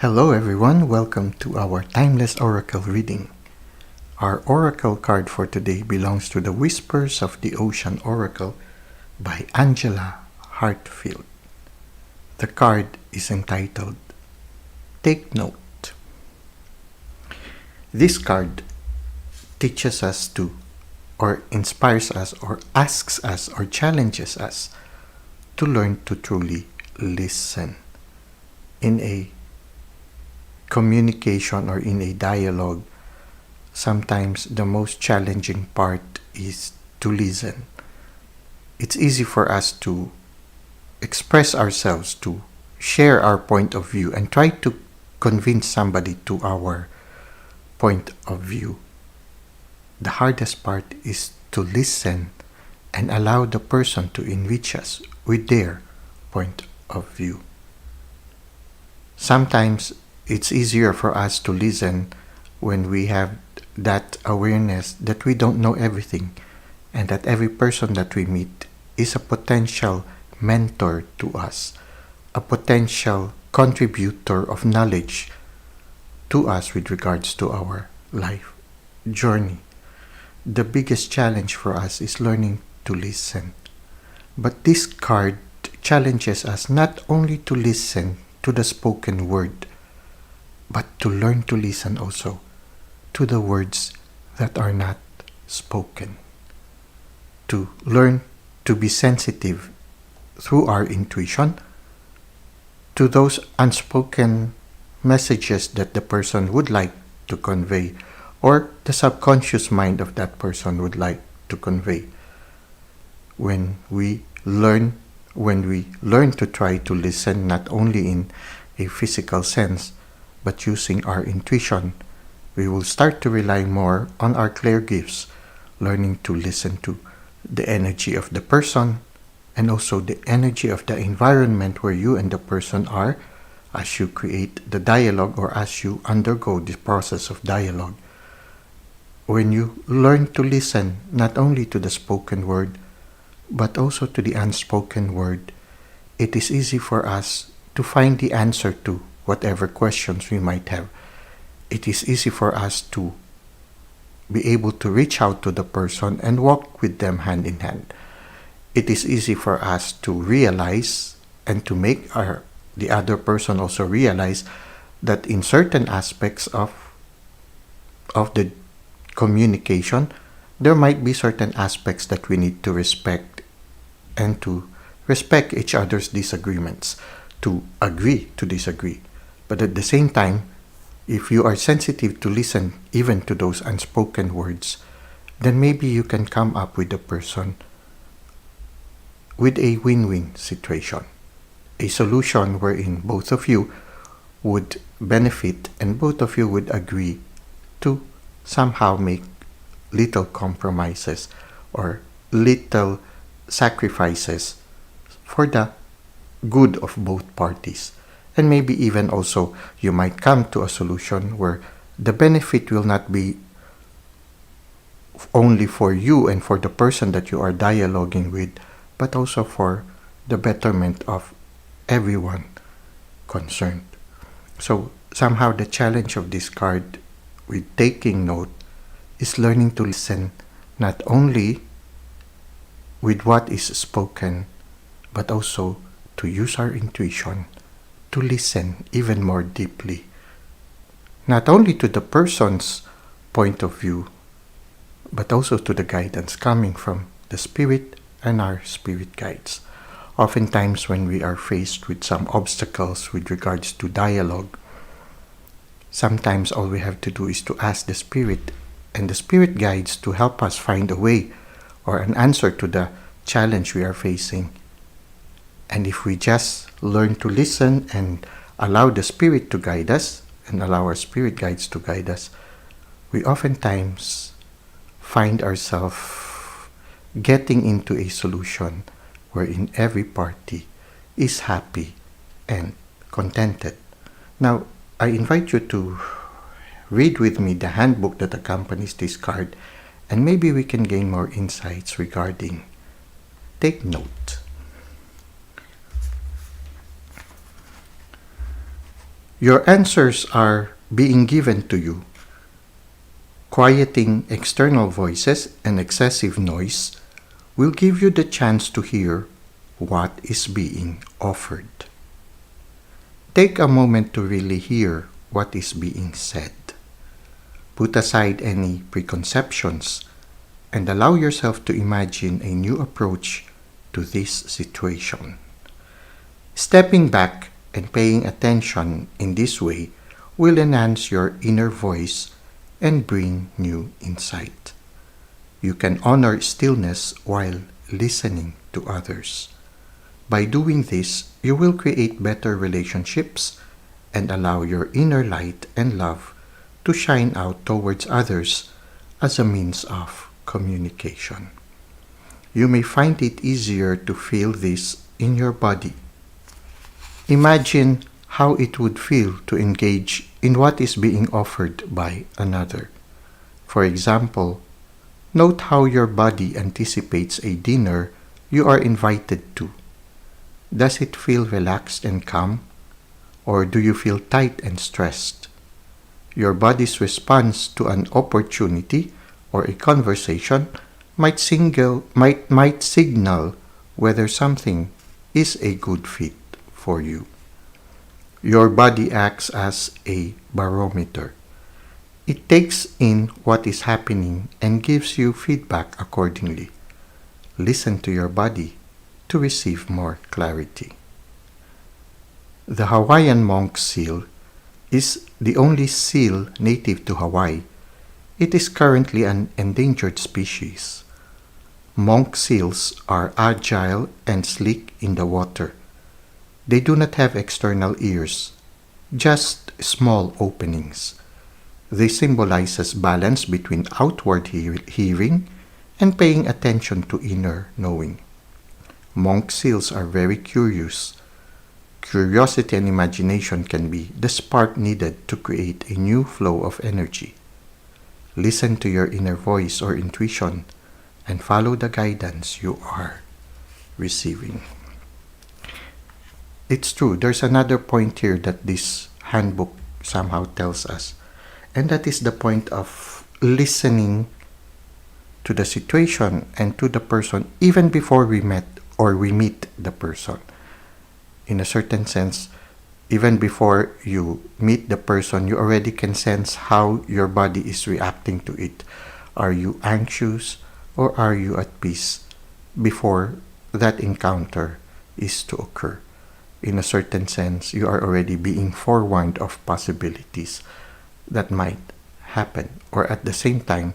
Hello everyone, welcome to our Timeless Oracle reading. Our oracle card for today belongs to the Whispers of the Ocean Oracle by Angela Hartfield. The card is entitled Take Note. This card teaches us to, or inspires us, or asks us, or challenges us to learn to truly listen in a communication or in a dialogue. Sometimes the most challenging part is to listen. It's easy for us to express ourselves, to share our point of view, and try to convince somebody to our point of view. The hardest part is to listen and allow the person to enrich us with their point of view. Sometimes it's easier for us to listen when we have that awareness that we don't know everything and that every person that we meet is a potential mentor to us, a potential contributor of knowledge to us with regards to our life journey. The biggest challenge for us is learning to listen. But this card challenges us not only to listen to the spoken word, but to learn to listen also to the words that are not spoken. To learn to be sensitive through our intuition to those unspoken messages that the person would like to convey, or the subconscious mind of that person would like to convey. When we learn to try to listen not only in a physical sense, but using our intuition, we will start to rely more on our clear gifts, learning to listen to the energy of the person and also the energy of the environment where you and the person are as you create the dialogue or as you undergo the process of dialogue. When you learn to listen not only to the spoken word, but also to the unspoken word, it is easy for us to find the answer to whatever questions we might have. It is easy for us to be able to reach out to the person and walk with them hand in hand. It is easy for us to realize and to make the other person also realize that in certain aspects of the communication, there might be certain aspects that we need to respect and to respect each other's disagreements, to agree to disagree. But at the same time, if you are sensitive to listen even to those unspoken words, then maybe you can come up with a person with a win-win situation, a solution wherein both of you would benefit and both of you would agree to somehow make little compromises or little sacrifices for the good of both parties. And maybe even also you might come to a solution where the benefit will not be only for you and for the person that you are dialoguing with, but also for the betterment of everyone concerned. So somehow the challenge of this card with taking note is learning to listen not only with what is spoken, but also to use our intuition to listen even more deeply, not only to the person's point of view, but also to the guidance coming from the spirit and our spirit guides. Oftentimes when we are faced with some obstacles with regards to dialogue, sometimes all we have to do is to ask the spirit and the spirit guides to help us find a way or an answer to the challenge we are facing. And if we just learn to listen and allow the spirit to guide us and allow our spirit guides to guide us, we oftentimes find ourselves getting into a solution wherein every party is happy and contented. Now, I invite you to read with me the handbook that accompanies this card, and maybe we can gain more insights regarding take note. Your answers are being given to you. Quieting external voices and excessive noise will give you the chance to hear what is being offered. Take a moment to really hear what is being said. Put aside any preconceptions and allow yourself to imagine a new approach to this situation. Stepping back and paying attention in this way will enhance your inner voice and bring new insight. You can honor stillness while listening to others. By doing this, you will create better relationships and allow your inner light and love to shine out towards others as a means of communication. You may find it easier to feel this in your body. Imagine how it would feel to engage in what is being offered by another. For example, note how your body anticipates a dinner you are invited to. Does it feel relaxed and calm, or do you feel tight and stressed? Your body's response to an opportunity or a conversation might signal whether something is a good fit for you. Your body acts as a barometer. It takes in what is happening and gives you feedback accordingly. Listen to your body to receive more clarity. The Hawaiian monk seal is the only seal native to Hawaii. It is currently an endangered species. Monk seals are agile and sleek in the water. They do not have external ears, just small openings. This symbolizes balance between outward hearing and paying attention to inner knowing. Monk seals are very curious. Curiosity and imagination can be the spark needed to create a new flow of energy. Listen to your inner voice or intuition and follow the guidance you are receiving. It's true, there's another point here that this handbook somehow tells us, and that is the point of listening to the situation and to the person even before we meet the person. In a certain sense, even before you meet the person, you already can sense how your body is reacting to it. Are you anxious or are you at peace before that encounter is to occur? In a certain sense, you are already being forewarned of possibilities that might happen, or at the same time,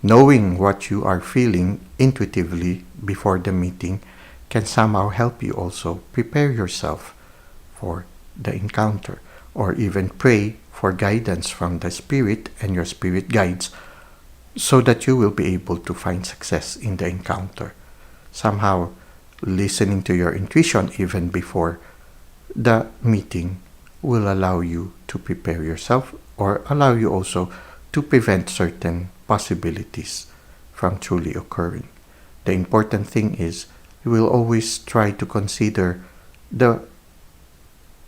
knowing what you are feeling intuitively before the meeting can somehow help you also prepare yourself for the encounter, or even pray for guidance from the spirit and your spirit guides so that you will be able to find success in the encounter. Somehow, listening to your intuition even before the meeting will allow you to prepare yourself, or allow you also to prevent certain possibilities from truly occurring. The important thing is we will always try to consider the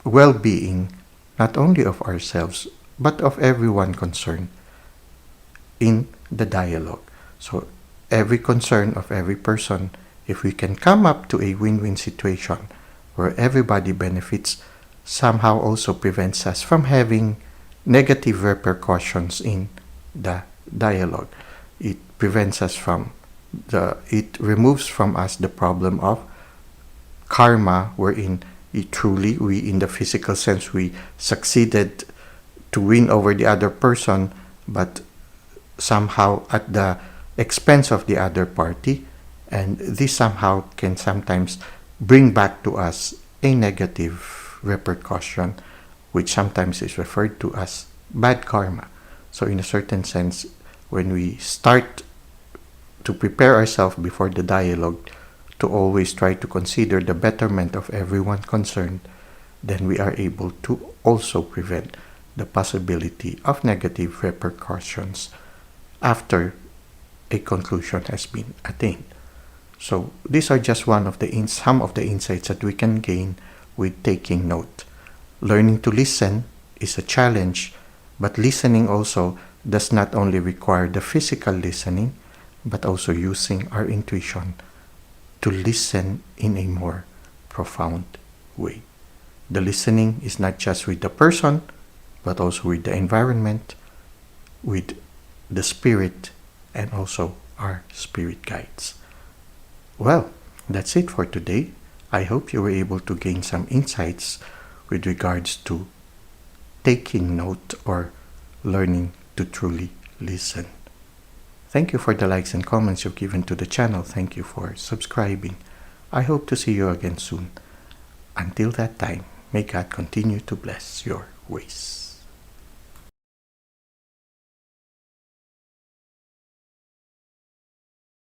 well-being not only of ourselves but of everyone concerned in the dialogue. So every concern of every person, if we can come up to a win-win situation where everybody benefits, somehow also prevents us from having negative repercussions in the dialogue. It prevents us from it removes from us the problem of karma, wherein we in the physical sense we succeeded to win over the other person, but somehow at the expense of the other party, and this somehow can sometimes bring back to us a negative repercussion, which sometimes is referred to as bad karma. So in a certain sense, when we start to prepare ourselves before the dialogue to always try to consider the betterment of everyone concerned, then we are able to also prevent the possibility of negative repercussions after a conclusion has been attained. So these are just some of the insights that we can gain with taking note. Learning to listen is a challenge, but listening also does not only require the physical listening, but also using our intuition to listen in a more profound way. The listening is not just with the person, but also with the environment, with the spirit, and also our spirit guides. Well, that's it for today. I hope you were able to gain some insights with regards to taking note or learning to truly listen. Thank you for the likes and comments you've given to the channel. Thank you for subscribing. I hope to see you again soon. Until that time, may God continue to bless your ways.